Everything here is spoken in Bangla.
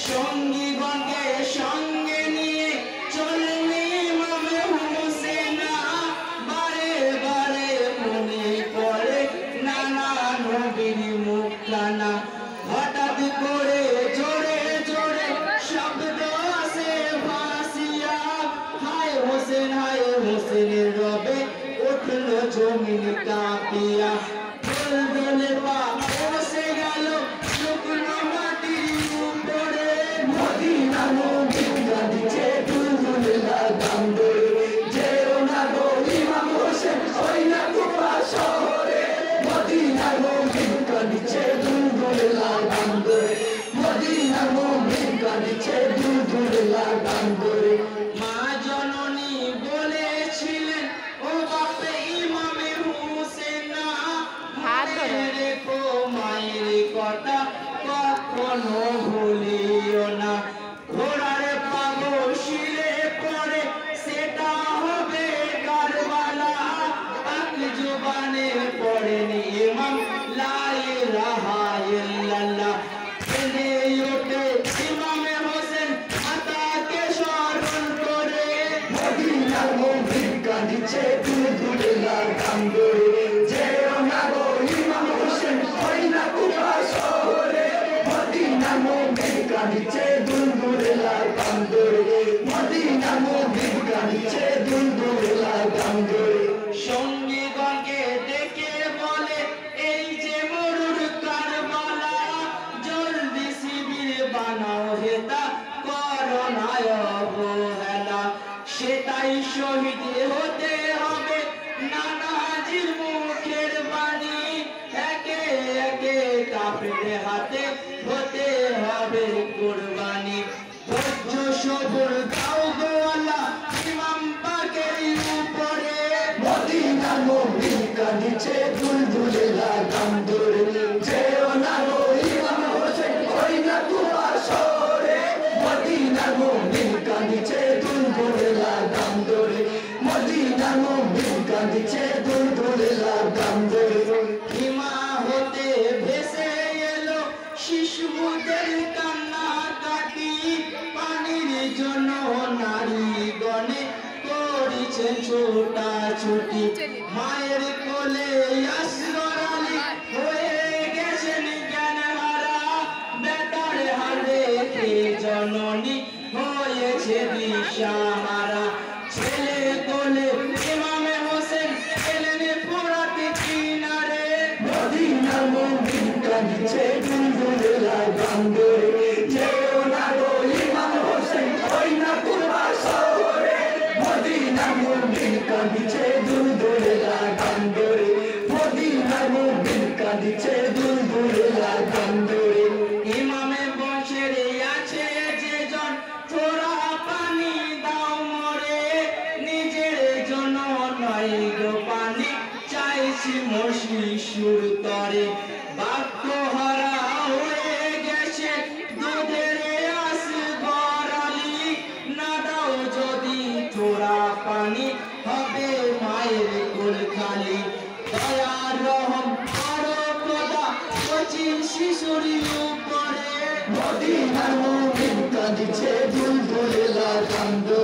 সঙ্গীগণকে সঙ্গে নিয়ে চললে ইমামে হোসেন বারে বারে মনে পড়ে নানা নবীর মুখখানা হঠাৎ করে জোরে জোরে শব্দ আসে ভাসিয়া হায় হোসেনের রবে উঠল জমিন কাঁপিয়া দোলে পা বসে গেল শুকনো মাটির উপরে মদিনা নবীর কাঁদিছে দুলদুলে লাগাম ধরে যেও না গো ইমাম হোসেন ওই না কুফা শহরে মদিনা নবীর কাঁদিছে দুলদুলে লাগাম ধরে মদিনা নবীর কাঁদিছে দুলদুলে লাগাম ধরে মা জননী বলেছিলেন ও বাপে ইমামে হোসেন রেখো মায়ের কথা কখনো ভুলিও না ঘোড়ার পাগো শিরে পড়ে সেটা হবে কারবালা পাক জবানে পড়েন ইমাম লা ইলাহা ইল্লাল্লাহ এনে ওঠে ইমামে হোসেন মাতাকে স্মরণ করে মদিনা নবীর কাঁদিছে দুলদুলে লাগাম ধরে যেও না গো ইমাম হোসেন ওই না কুফা শহরে মদিনা নবীর কাঁদিছে দুলদুলে লাগাম ধরে মদিনা নবীর কাঁদিছে দুলদুলে লাগাম ধরে সঙ্গীগণকে ডেকে বলে এই যে মরুর কারবালা জলদি শিবির বানাও হেতা করো না অবহেলা সেটাই শহীদ হতে হবে নানাজির মুখের বাণী একে একে কাফের হাতে হতে হবে কুরবানি ধৈর্য সবর দাও গো আল্লাহ ইমাম পাকের উপরে মদিনা নবীর কাঁদিছে দুলদুলে লাগাম ধরে যেও না গো ইমাম হোসেন ওই না কুফা শহরে মদিনা নবীর কাঁদিছে দুলদুলে লাগাম ধরে মদিনা নবীর কাঁদিছে দুলদুলে লাগাম ধরে হিমা হতে ভেসে এলো শিশুদের কান্না কাটি পানির জন্য নারীগণে করেছেন ছোটাছুটি মায়ের কোলে আসগর আলী হয়ে গেছেন জ্ঞান হারা বেটার হারে কে জননী হয়েছে দিশাহারা ছেলে কোলে ইমামে হোসেন এলেন ফোরাত কিনারে মদিনা নবীর কাঁদিছে দুলদুলে লাগাম ধরে যেও না গো ইমাম হোসেন ওই না কুফা শহরে মদিনা নবীর কাঁদিছে দুলদুলে লাগাম ধরে মদিনা নবীর কাঁদিছে দুলদুলে লাগাম ধরে ইমামে বংশের আছে যে জন তোরা পানি দাও মরে নিজের জন্য নয় গো পানি চাইছি মোর শিশুর তরে বাক্য হারা হয়ে গেছে দুধের আস গড়ালি না দাও যদি তোরা পানি হবে মায়ের কোল খালি দয়ার রহম আরো খোদা কচিন শিশুর উপরে মদিনা নবীর কাঁদিছে দুলদুলে লাগাম ধরে